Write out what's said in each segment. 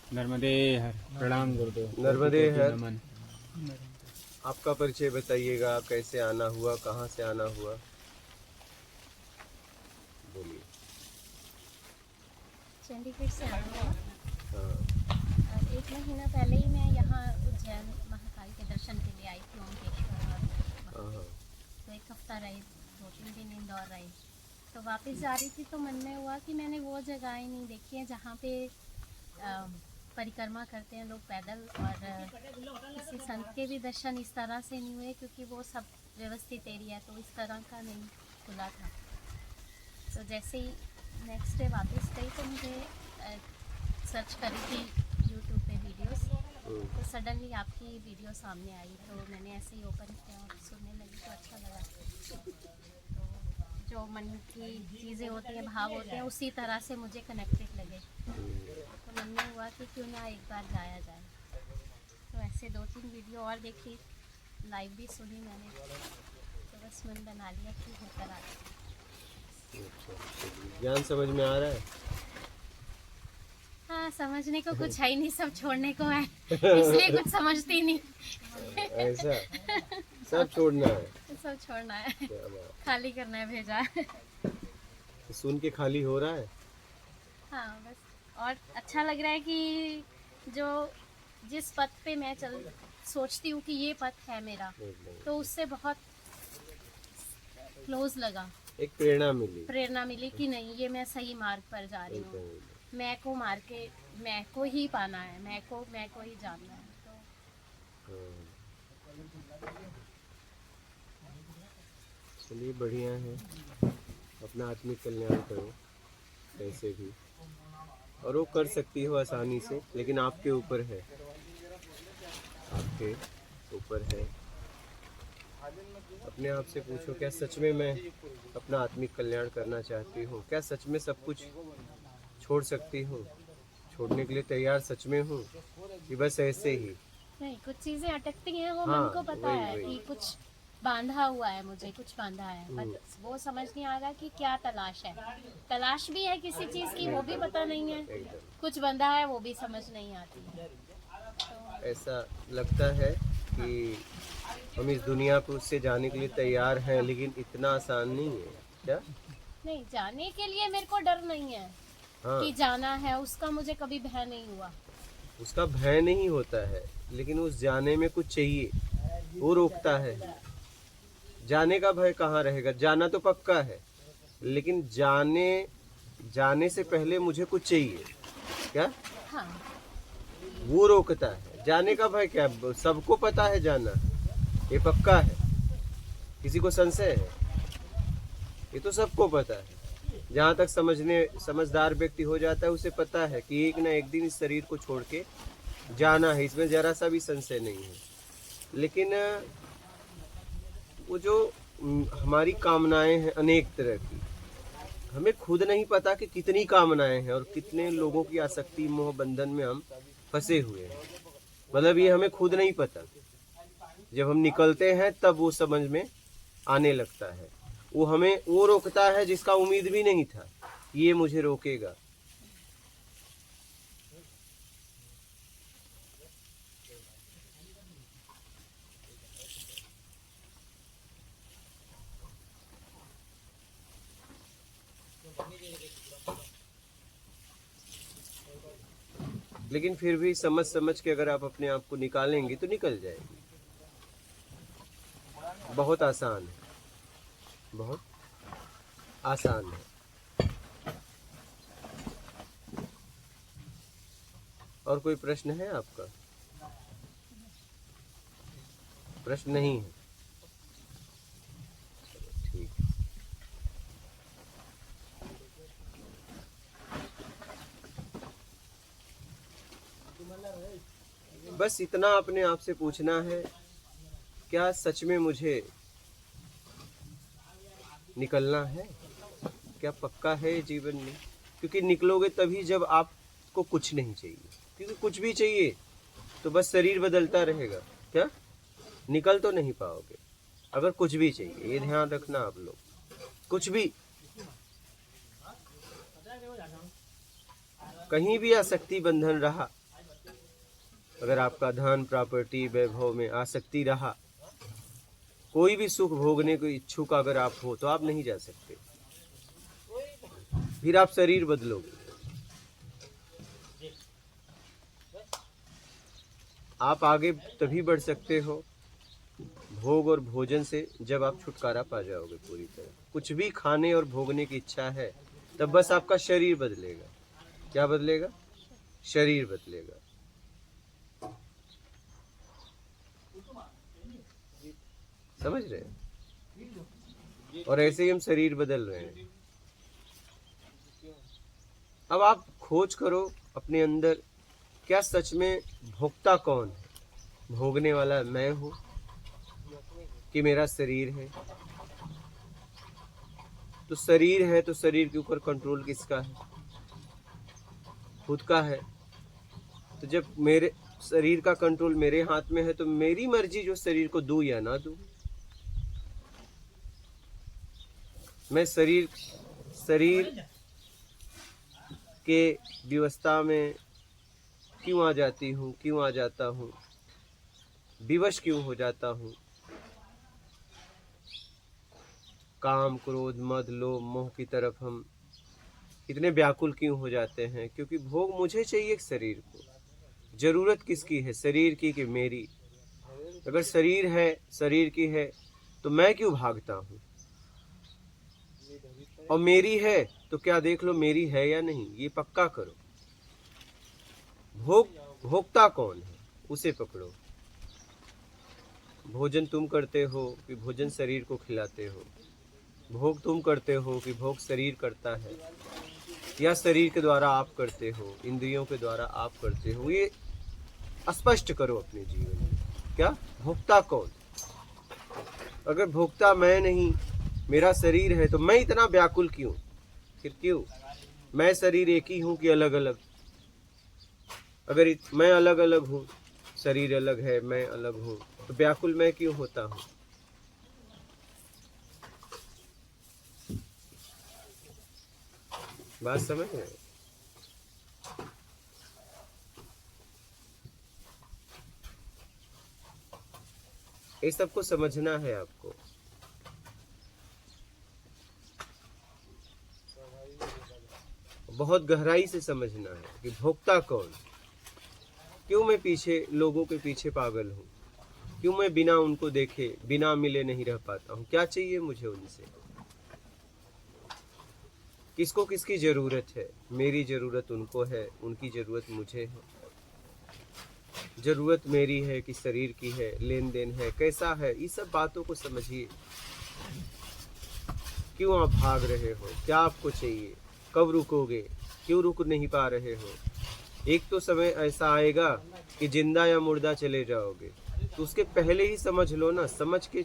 नर्मदे हर। प्रणाम गुरुदेव। नर्मदे हर। नमन। आपका परिचय बताइएगा, कैसे आना हुआ, कहाँ से आना हुआ, बोलिए। चंडीगढ़ से आना हुआ। हाँ। और 1 महीना पहले ही मैं यहाँ उज्जैन महाकाल के दर्शन के लिए आई थी, ओमकेश्वर और हाँ। तो 1 हफ्ता रही, 2-3 दिन इंदौर रही। तो वापस जा रही थी तो मन में हुआ कि मैंने वो जगहें नहीं देखी हैं जहाँ पे परिक्रमा करते हैं लोग पैदल, और किसी संत के भी दर्शन इस तरह से नहीं हुए, क्योंकि वो सब व्यवस्थित एरिया तो इस तरह का नहीं खुला था। तो जैसे ही नेक्स्ट डे वापस गई तो मुझे सर्च करी थी यूट्यूब पे वीडियोस, तो सडनली आपकी वीडियो सामने आई, तो मैंने ऐसे ही ओपन किया और सुनने लगी तो अच्छा लगा। तो जो मन की चीज़ें होती हैं, भाव होते हैं, उसी तरह से मुझे कनेक्टेड लगे, तो मन में हुआ कि क्यों ना एक बार जाया जाए। तो ऐसे 2-3 वीडियो और देखी, लाइव भी सुनी मैंने, तो बस मन बना लिया कि होकर आ जाए। ज्ञान समझ में आ रहा है? हाँ, समझने को कुछ है ही नहीं, सब छोड़ने को है, इसलिए कुछ समझती नहीं। ऐसा सब छोड़ना है? सब छोड़ना है, क्या बात। खाली करना है, भेजा है। तो सुन के खाली हो रहा है? हाँ बस, और अच्छा लग रहा है कि जो जिस पथ पे मैं सोचती हूँ कि ये पथ है मेरा, तो उससे बहुत क्लोज लगा, एक प्रेरणा मिली कि नहीं, ये मैं सही मार्ग पर जा रही हूँ। मैं को मार के मैं को ही पाना है, मैं को ही जानना है। तो चलिए, बढ़िया है। अपना आत्मिक कल्याण करो कैसे भी, और वो कर सकती हो आसानी से, लेकिन आपके ऊपर है, आपके ऊपर है। अपने आप से पूछो, क्या सच में मैं अपना आत्मिक कल्याण करना चाहती हूँ? क्या सच में सब कुछ छोड़ सकती हूँ? छोड़ने के लिए तैयार सच में हूँ कि बस ऐसे ही? नहीं, कुछ चीजें अटकती हैं, वो हाँ, मन को पता वही, है वही। कि कुछ बांधा हुआ है, मुझे कुछ बांधा है, बट वो समझ नहीं आ रहा कि क्या तलाश है। तलाश भी है किसी चीज की, वो भी पता नहीं है, एकदम कुछ बंधा है, वो भी समझ नहीं आती है। ऐसा लगता है कि हम इस दुनिया को उससे जाने के लिए तैयार हैं, लेकिन इतना आसान नहीं है क्या? नहीं, जाने के लिए मेरे को डर नहीं है हाँ, कि जाना है, उसका मुझे कभी भय नहीं हुआ। उसका भय नहीं होता है, लेकिन उस जाने में कुछ चाहिए, वो रोकता है। जाने का भय कहाँ रहेगा? जाना तो पक्का है, लेकिन जाने से पहले मुझे कुछ चाहिए क्या? हाँ, वो रोकता है। जाने का भय क्या? सबको पता है जाना, ये पक्का है। किसी को संशय है? ये तो सबको पता है। जहाँ तक समझदार व्यक्ति हो जाता है, उसे पता है कि एक ना एक दिन इस शरीर को छोड़ के जाना है, इसमें जरा सा भी संशय नहीं है। लेकिन वो जो हमारी कामनाएं हैं अनेक तरह की, हमें खुद नहीं पता कि कितनी कामनाएं हैं और कितने लोगों की आसक्ति मोह बंधन में हम फंसे हुए हैं। मतलब ये हमें खुद नहीं पता, जब हम निकलते हैं तब वो समझ में आने लगता है। वो रोकता है जिसका उम्मीद भी नहीं था ये मुझे रोकेगा। लेकिन फिर भी समझ के अगर आप अपने आप को निकालेंगे तो निकल जाएगी। बहुत आसान है, बहुत आसान है। और कोई प्रश्न है आपका? प्रश्न नहीं है? ठीक। बस इतना अपने आप से पूछना है, क्या सच में मुझे निकलना है? क्या पक्का है जीवन में? क्योंकि निकलोगे तभी जब आपको कुछ नहीं चाहिए। क्योंकि कुछ भी चाहिए तो बस शरीर बदलता रहेगा, क्या निकल तो नहीं पाओगे। अगर कुछ भी चाहिए, ये ध्यान रखना आप लोग, कुछ भी, कहीं भी आसक्ति बंधन रहा अगर आपका धन प्रॉपर्टी वैभव में आसक्ति रहा, कोई भी सुख भोगने को इच्छुक अगर आप हो तो आप नहीं जा सकते। फिर आप शरीर बदलोगे। आप आगे तभी बढ़ सकते हो भोग और भोजन से जब आप छुटकारा पा जाओगे पूरी तरह। कुछ भी खाने और भोगने की इच्छा है तब बस आपका शरीर बदलेगा। क्या बदलेगा? शरीर बदलेगा। समझ रहे हैं? और ऐसे ही हम शरीर बदल रहे हैं। अब आप खोज करो अपने अंदर, क्या सच में भोक्ता कौन है? भोगने वाला मैं हूं कि मेरा शरीर है? तो शरीर है तो शरीर के ऊपर कंट्रोल किसका है? खुद का है। तो जब मेरे शरीर का कंट्रोल मेरे हाथ में है तो मेरी मर्जी जो शरीर को दूं या ना दूं। मैं शरीर के व्यवस्था में क्यों आ जाती हूँ, क्यों आ जाता हूँ, विवश क्यों हो जाता हूँ? काम, क्रोध, मद, लोभ, मोह की तरफ हम इतने व्याकुल क्यों हो जाते हैं? क्योंकि भोग मुझे चाहिए शरीर को। जरूरत किसकी है? शरीर की कि मेरी? अगर शरीर है, शरीर की है तो मैं क्यों भागता हूँ? और मेरी है तो क्या देख लो मेरी है या नहीं, ये पक्का करो। भोक्ता कौन है उसे पकड़ो। भोजन तुम करते हो कि भोजन शरीर को खिलाते हो? भोग तुम करते हो कि भोग शरीर करता है? या शरीर के द्वारा आप करते हो, इंद्रियों के द्वारा आप करते हो? ये स्पष्ट करो अपने जीवन में। क्या भोक्ता कौन? अगर भोक्ता मैं नहीं, मेरा शरीर है, तो मैं इतना व्याकुल क्यों? फिर क्यों? मैं शरीर एक ही हूं कि अलग अलग? अगर मैं अलग अलग हूं, शरीर अलग है, मैं अलग हूं, तो व्याकुल मैं क्यों होता हूं? बात समझ रहे हैं? ये सबको समझना है आपको। बहुत गहराई से समझना है कि भोक्ता कौन? क्यों मैं पीछे लोगों के पीछे पागल हूँ? क्यों मैं बिना उनको देखे, बिना मिले नहीं रह पाता हूँ? क्या चाहिए मुझे उनसे? किसको किसकी जरूरत है? मेरी जरूरत उनको है, उनकी जरूरत मुझे है। जरूरत मेरी है कि शरीर की है? लेन देन है, कैसा है? ये सब बातों को समझिए। क्यों आप भाग रहे हो? क्या आपको चाहिए? कब रुकोगे? क्यों रुक नहीं पा रहे हो? एक तो समय ऐसा आएगा कि जिंदा या मुर्दा चले जाओगे, तो उसके पहले ही समझ लो ना, समझ के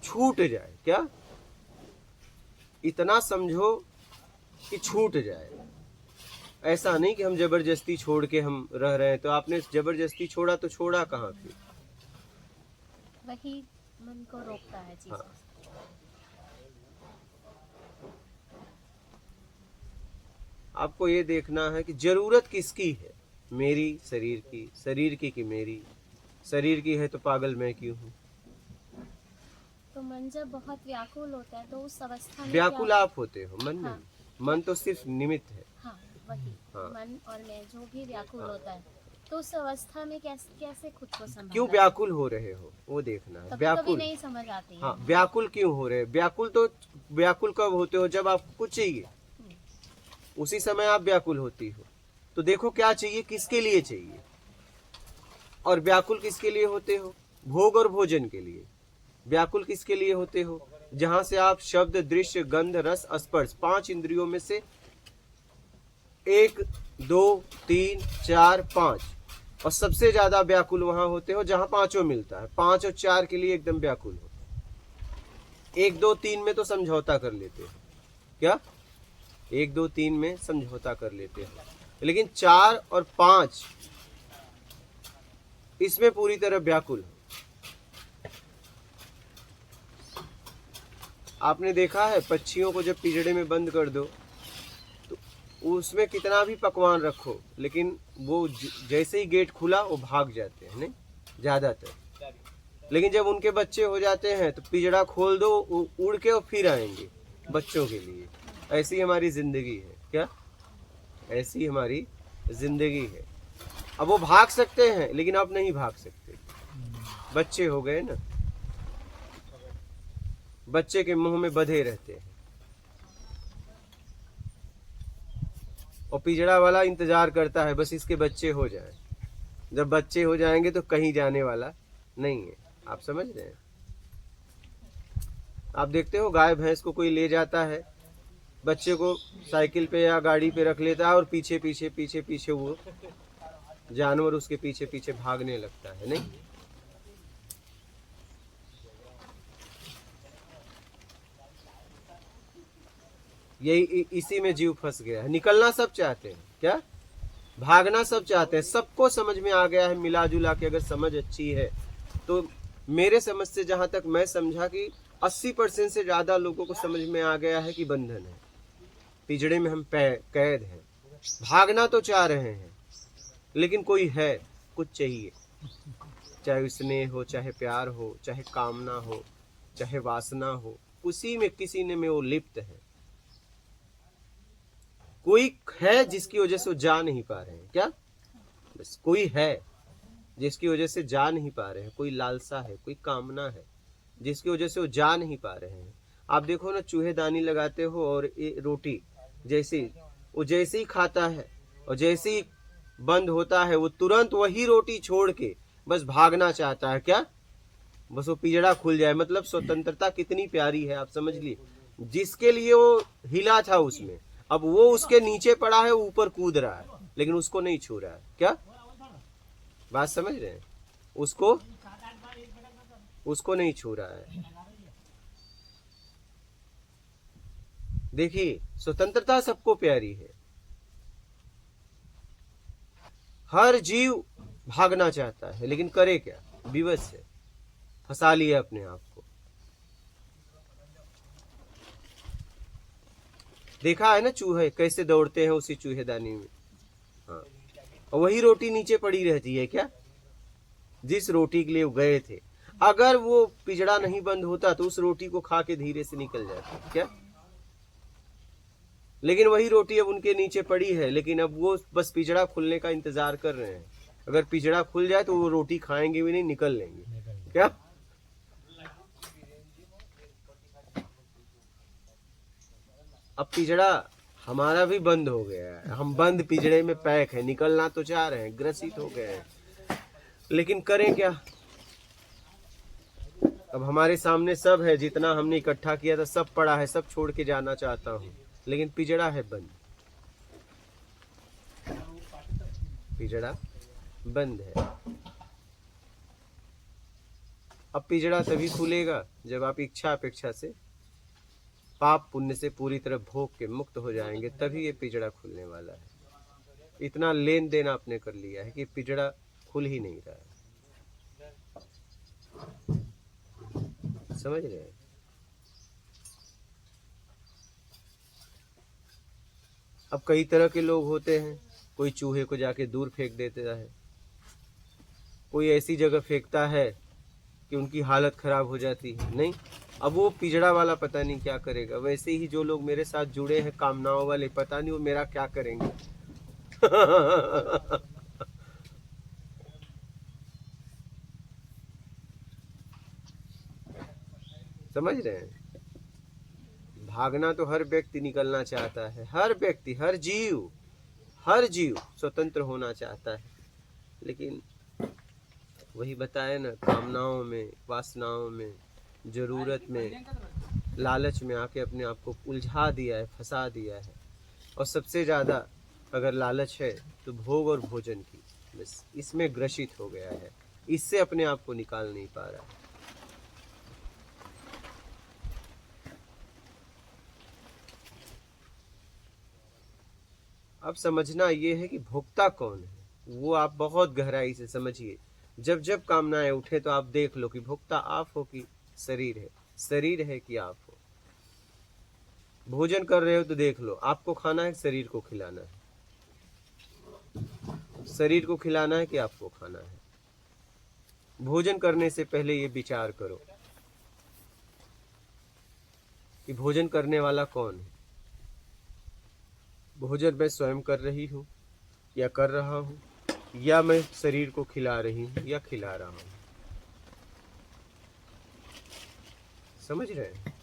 छूट जाए। क्या? इतना समझो कि छूट जाए। ऐसा नहीं कि हम जबरदस्ती छोड़ के हम रह रहे हैं। तो आपने जबरदस्ती छोड़ा तो छोड़ा कहाँ फिर? वही मन को रोकता है चीज़ों हाँ। से। आपको ये देखना है कि जरूरत किसकी है? मेरी, शरीर की? शरीर की कि मेरी? शरीर की है तो पागल मैं क्यों हूँ? तो मन जब बहुत व्याकुल होता है तो उस अवस्था में व्याकुल क्या? आप होते हो, मन हाँ। नहीं। मन तो सिर्फ निमित्त है। हाँ, वही हाँ। मन और मैं जो भी व्याकुल होता है, तो उस अवस्था में कैसे खुद को संभालना? क्यों व्याकुल हो रहे हो वो देखना है। कभी व्याकुल नहीं समझ आती है। हाँ, व्याकुल क्यों हो रहे? व्याकुल कब होते हो? जब आपको कुछ चाहिए, उसी समय आप व्याकुल होती हो। तो देखो क्या चाहिए, किसके लिए चाहिए, और व्याकुल किसके लिए होते हो? भोग और भोजन के लिए। व्याकुल किसके लिए होते हो? जहां से आप शब्द, दृश्य, गंध, रस, स्पर्श, 5 इंद्रियों में से 1, 2, 3, 4, 5, और सबसे ज्यादा व्याकुल वहां होते हो जहां पांचों मिलता है। 5 और 4 के लिए एकदम व्याकुल हो। 1, 2, 3 में तो समझौता कर लेते हो। क्या? 1, 2, 3 में समझौता कर लेते हो, लेकिन 4 और 5 इसमें पूरी तरह व्याकुल हो। आपने देखा है पक्षियों को जब पिंजड़े में बंद कर दो तो उसमें कितना भी पकवान रखो, लेकिन वो जैसे ही गेट खुला वो भाग जाते हैं, नहीं ज्यादातर। लेकिन जब उनके बच्चे हो जाते हैं तो पिंजड़ा खोल दो, उड़ के और फिर आएंगे बच्चों के लिए। ऐसी हमारी जिंदगी है क्या? ऐसी हमारी जिंदगी है। अब वो भाग सकते हैं लेकिन अब नहीं भाग सकते, बच्चे हो गए ना, बच्चे के मुंह में बंधे रहते हैं। और पिंजड़ा वाला इंतजार करता है बस इसके बच्चे हो जाएं। जब बच्चे हो जाएंगे तो कहीं जाने वाला नहीं है। आप समझ रहे हैं? आप देखते हो गाय भैंस को कोई ले जाता है, बच्चे को साइकिल पे या गाड़ी पे रख लेता है और पीछे पीछे पीछे पीछे वो जानवर उसके पीछे पीछे भागने लगता है, नहीं? यही इसी में जीव फंस गया है। निकलना सब चाहते हैं क्या? भागना सब चाहते हैं। सबको समझ में आ गया है मिला जुला के। अगर समझ अच्छी है तो मेरे समझ से जहां तक मैं समझा कि 80% से ज्यादा लोगों को समझ में आ गया है कि बंधन है, पिंजड़े में हम कैद हैं। भागना तो चाह रहे हैं लेकिन कोई है, कुछ चाहिए, चाहे स्नेह हो, चाहे प्यार हो, चाहे कामना हो, चाहे वासना हो, उसी में किसी ने में वो लिप्त है। कोई है जिसकी वजह से वो जा नहीं पा रहे हैं क्या? बस कोई है जिसकी वजह से जा नहीं पा रहे हैं। कोई लालसा है, कोई कामना है जिसकी वजह से वो जा नहीं पा रहे हैं। आप देखो ना, चूहेदानी लगाते हो और ये रोटी जैसे ही खाता है और जैसे ही बंद होता है वो तुरंत वही रोटी छोड़ के बस भागना चाहता है क्या? बस वो पिंजड़ा खुल जाए। मतलब स्वतंत्रता कितनी प्यारी है, आप समझ लिए। जिसके लिए वो हिला था उसमें, अब वो उसके नीचे पड़ा है, ऊपर कूद रहा है लेकिन उसको नहीं छू रहा है क्या? बात समझ रहे हैं? उसको नहीं छू रहा है। देखिए, स्वतंत्रता सबको प्यारी है। हर जीव भागना चाहता है लेकिन करे क्या? विवश है, फंसा लिया अपने आप को। देखा है ना चूहे कैसे दौड़ते हैं उसी चूहेदानी में। हाँ, और वही रोटी नीचे पड़ी रहती है क्या? जिस रोटी के लिए वो गए थे। अगर वो पिंजड़ा नहीं बंद होता तो उस रोटी को खा के धीरे से निकल जाते क्या? लेकिन वही रोटी अब उनके नीचे पड़ी है, लेकिन अब वो बस पिंजड़ा खुलने का इंतजार कर रहे हैं। अगर पिंजड़ा खुल जाए तो वो रोटी खाएंगे भी नहीं, निकल लेंगे क्या? अब पिंजड़ा हमारा भी बंद हो गया है, हम बंद पिंजड़े में पैक है, निकलना तो चाह रहे हैं, ग्रसित हो गए हैं, लेकिन करें क्या? अब हमारे सामने सब है, जितना हमने इकट्ठा किया था सब पड़ा है, सब छोड़ के जाना चाहता हूँ, लेकिन पिंजड़ा है बंद, पिंजड़ा बंद है। अब पिंजड़ा तभी खुलेगा जब आप इच्छा अपेक्षा से, पाप पुण्य से पूरी तरह भोग के मुक्त हो जाएंगे, तभी ये पिंजड़ा खुलने वाला है। इतना लेन देन आपने कर लिया है कि पिंजड़ा खुल ही नहीं रहा है। समझ रहे हैं? अब कई तरह के लोग होते हैं, कोई चूहे को जाके दूर फेंक देता है, कोई ऐसी जगह फेंकता है कि उनकी हालत खराब हो जाती है। नहीं, अब वो पिंजड़ा वाला पता नहीं क्या करेगा। वैसे ही जो लोग मेरे साथ जुड़े हैं कामनाओं वाले, पता नहीं वो मेरा क्या करेंगे। समझ रहे हैं? भागना तो हर व्यक्ति निकलना चाहता है, हर व्यक्ति, हर जीव स्वतंत्र होना चाहता है, लेकिन वही बताए ना, कामनाओं में, वासनाओं में, जरूरत में, लालच में आके अपने आप को उलझा दिया है, फंसा दिया है। और सबसे ज़्यादा अगर लालच है तो भोग और भोजन की, बस इसमें ग्रसित हो गया है, इससे अपने आप को निकाल नहीं पा रहा है। अब समझना ये है कि भोक्ता कौन है, वो आप बहुत गहराई से समझिए। जब जब कामनाएं उठे तो आप देख लो कि भोक्ता आप हो कि शरीर है, शरीर है कि आप हो। भोजन कर रहे हो तो देख लो, आपको खाना है, शरीर को खिलाना है। शरीर को खिलाना है कि आपको खाना है। भोजन करने से पहले ये विचार करो कि भोजन करने वाला कौन है। भोजन मैं स्वयं कर रही हूँ या कर रहा हूँ, या मैं शरीर को खिला रही हूँ या खिला रहा हूँ। समझ रहे हैं?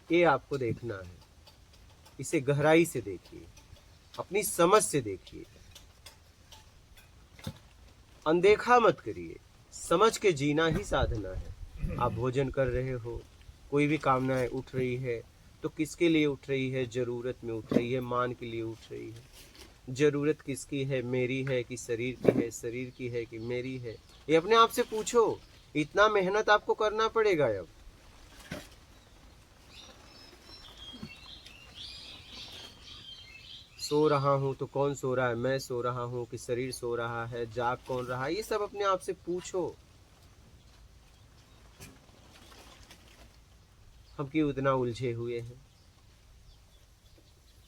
ये आपको देखना है। इसे गहराई से देखिए, अपनी समझ से देखिए, अनदेखा मत करिए। समझ के जीना ही साधना है। आप भोजन कर रहे हो, कोई भी कामनाएं उठ रही है तो किसके लिए उठ रही है? जरूरत में उठ रही है, मान के लिए उठ रही है। जरूरत किसकी है? मेरी है कि शरीर की है? शरीर की है कि मेरी है? ये अपने आप से पूछो। इतना मेहनत आपको करना पड़ेगा अब। सो रहा हूं तो कौन सो रहा है? मैं सो रहा हूं कि शरीर सो रहा है? जाग कौन रहा है? ये सब अपने आप से पूछो। हम क्यों उतना उलझे हुए हैं?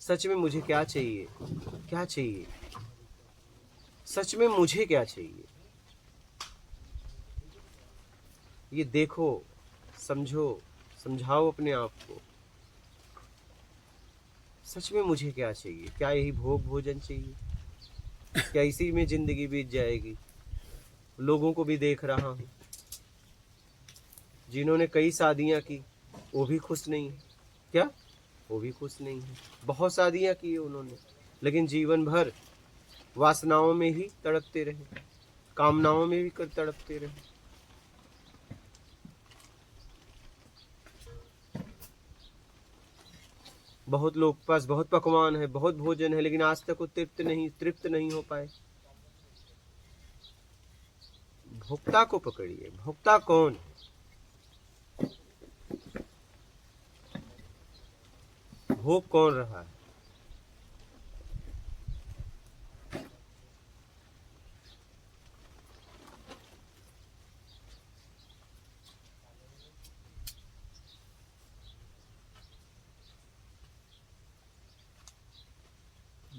सच में मुझे क्या चाहिए? क्या चाहिए? सच में मुझे क्या चाहिए? ये देखो, समझो, समझाओ अपने आप को। सच में मुझे क्या चाहिए? क्या यही भोग भोजन चाहिए? क्या इसी में जिंदगी बीत जाएगी? लोगों को भी देख रहा हूं, जिन्होंने कई शादियां की वो भी खुश नहीं है। क्या? वो भी खुश नहीं है। बहुत शादियां की उन्होंने, लेकिन जीवन भर वासनाओं में ही तड़पते रहे, कामनाओं में भी तड़पते रहे। बहुत लोग के पास बहुत पकवान है, बहुत भोजन है, लेकिन आज तक वो तृप्त नहीं हो पाए। भोक्ता को पकड़िए। भोक्ता कौन? भोग कौन रहा है?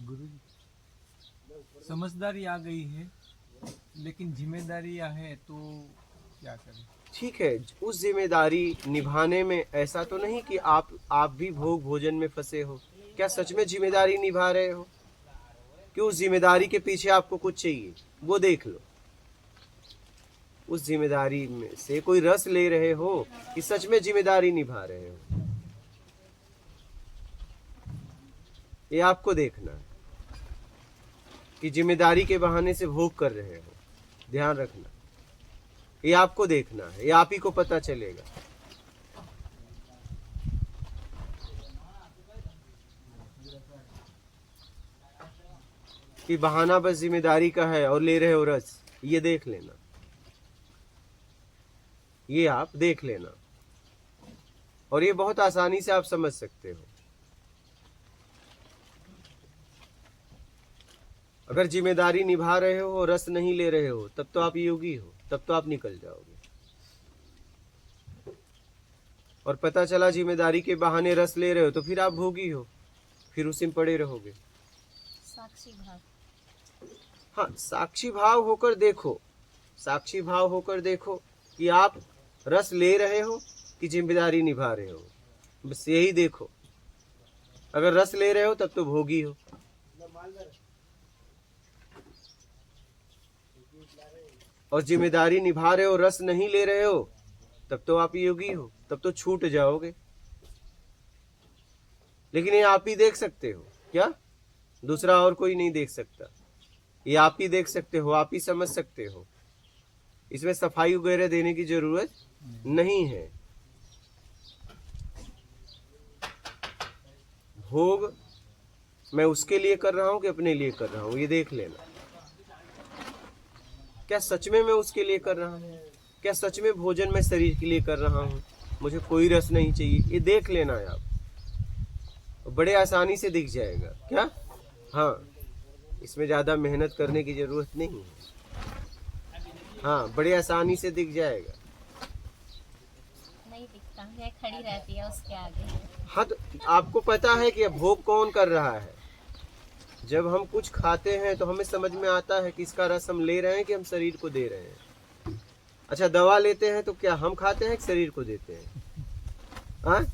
गुरु जी, समझदारी आ गई है, लेकिन जिम्मेदारियां है तो क्या करें? ठीक है, उस जिम्मेदारी निभाने में ऐसा तो नहीं कि आप भी भोग भोजन में फंसे हो। क्या सच में जिम्मेदारी निभा रहे हो कि उस जिम्मेदारी के पीछे आपको कुछ चाहिए? वो देख लो। उस जिम्मेदारी में से कोई रस ले रहे हो कि सच में जिम्मेदारी निभा रहे हो? ये आपको देखना है कि जिम्मेदारी के बहाने से भोग कर रहे हो। ध्यान रखना, ये आपको देखना है, ये आप ही को पता चलेगा। कि बहाना बस जिम्मेदारी का है और ले रहे हो रस। ये देख लेना, ये आप देख लेना, और ये बहुत आसानी से आप समझ सकते हो। अगर जिम्मेदारी निभा रहे हो और रस नहीं ले रहे हो, तब तो आप योगी हो, तब तो आप निकल जाओगे। और पता चला जिम्मेदारी के बहाने रस ले रहे हो, तो फिर आप भोगी हो, फिर उसी में पड़े रहोगे। साक्षी भाव। हाँ, साक्षी भाव होकर देखो, साक्षी भाव होकर देखो कि आप रस ले रहे हो कि जिम्मेदारी निभा रहे हो। बस यही देखो। अगर रस ले रहे हो तब तो भोगी हो, और जिम्मेदारी निभा रहे हो, रस नहीं ले रहे हो, तब तो आप योगी हो, तब तो छूट जाओगे। लेकिन ये आप ही देख सकते हो। क्या? दूसरा और कोई नहीं देख सकता। ये आप ही देख सकते हो, आप ही समझ सकते हो। इसमें सफाई वगैरह देने की जरूरत नहीं है। भोग मैं उसके लिए कर रहा हूं कि अपने लिए कर रहा हूं, ये देख लेना। क्या सच में मैं उसके लिए कर रहा हूं? क्या सच में भोजन मैं शरीर के लिए कर रहा हूं? मुझे कोई रस नहीं चाहिए, ये देख लेना है आप। बड़े आसानी से दिख जाएगा। क्या? हाँ, इसमें ज्यादा मेहनत करने की जरूरत नहीं है। हाँ, बड़े आसानी से दिख जाएगा। नहीं दिखता कहाँ खड़ी रहती है उसके आगे। हाँ, तो आपको पता है कि भोग कौन कर रहा है। जब हम कुछ खाते हैं तो हमें समझ में आता है कि इसका रस हम ले रहे हैं कि हम शरीर को दे रहे हैं। अच्छा, दवा लेते हैं तो क्या हम खाते हैं कि शरीर को देते हैं? हाँ,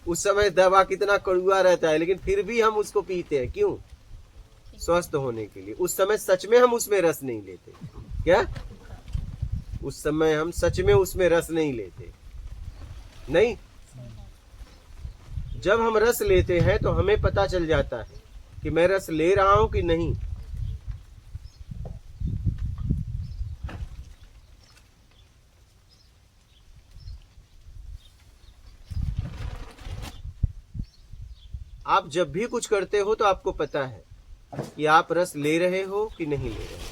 उस समय दवा कितना कड़वा रहता है, लेकिन फिर भी हम उसको पीते हैं। क्यों? स्वस्थ होने के लिए। उस समय सच में हम उसमें रस नहीं लेते। क्या? उस समय हम सच में उसमें रस नहीं लेते। नहीं, जब हम रस लेते हैं तो हमें पता चल जाता है कि मैं रस ले रहा हूं कि नहीं। आप जब भी कुछ करते हो तो आपको पता है कि आप रस ले रहे हो कि नहीं ले रहे हो।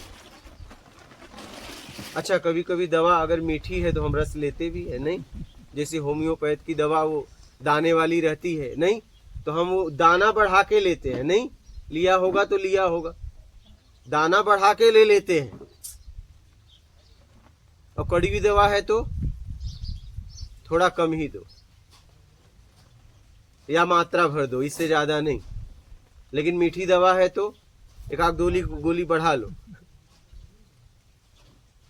अच्छा, कभी कभी दवा अगर मीठी है तो हम रस लेते भी है, नहीं? जैसे होम्योपैथ की दवा वो दाने वाली रहती है, नहीं? तो हम वो दाना बढ़ा के लेते हैं, नहीं? लिया होगा तो लिया होगा, दाना बढ़ा के ले लेते हैं। और कड़वी दवा है तो थोड़ा कम ही दो या मात्रा भर दो, इससे ज्यादा नहीं। लेकिन मीठी दवा है तो एक आध गोली बढ़ा लो।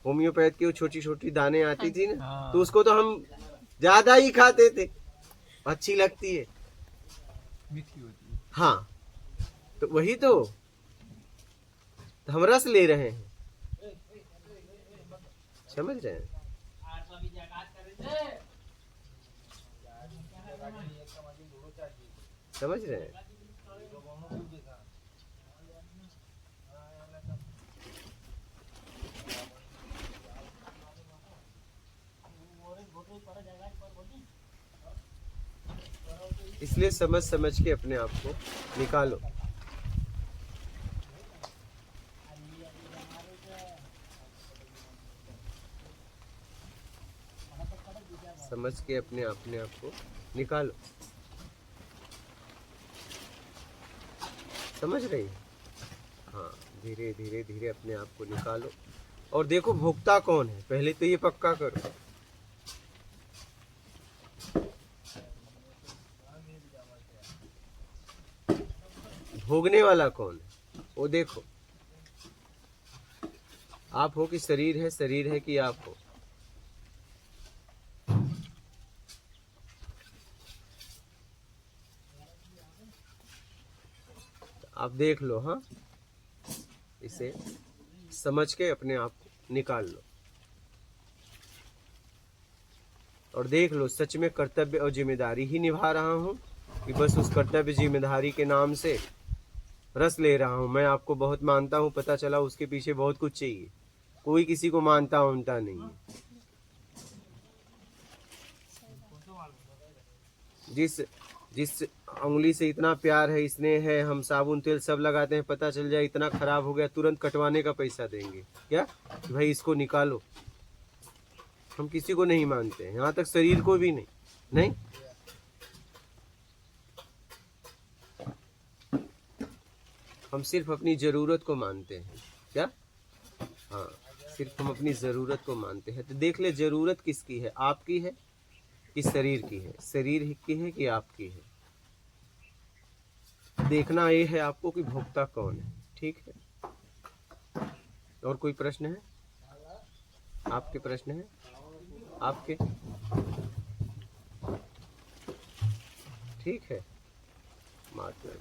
होम्योपैथ की वो छोटी छोटी दाने आती थी ना, हाँ। तो उसको तो हम ज्यादा ही खाते थे, अच्छी लगती है, मीठी होती है। हाँ। तो वही तो हम रस ले रहे हैं, समझ रहे हैं? समझ रहे हैं? इसलिए समझ समझ के अपने आप को निकालो। समझ के अपने आप को निकालो। समझ रही? हाँ, धीरे धीरे धीरे अपने आप को निकालो और देखो भोक्ता कौन है। पहले तो ये पक्का करो, भोगने वाला कौन है वो देखो। आप हो कि शरीर है कि आप हो? आप देख लो। हाँ, इसे समझ के अपने आप को निकाल लो और देख लो सच में कर्तव्य और जिम्मेदारी ही निभा रहा हूं कि बस उस कर्तव्य जिम्मेदारी के नाम से रस ले रहा हूं। मैं आपको बहुत मानता हूं, पता चला उसके पीछे बहुत कुछ चाहिए। कोई किसी को मानता उनता नहीं है। जिस उंगली से इतना प्यार है, स्नेह है, हम साबुन तेल सब लगाते हैं, पता चल जाए इतना खराब हो गया, तुरंत कटवाने का पैसा देंगे। क्या भाई इसको निकालो? हम किसी को नहीं मानते हैं, यहाँ तक शरीर को भी नहीं। नहीं, हम सिर्फ अपनी जरूरत को मानते हैं। क्या? हाँ, सिर्फ हम अपनी जरूरत को मानते हैं। तो देख ले जरूरत किसकी है, आपकी है कि शरीर की है? शरीर की है कि आपकी है? देखना ये है आपको कि भोक्ता कौन है। ठीक है? और कोई प्रश्न है? आपके प्रश्न है? आपके? ठीक है, मार्च में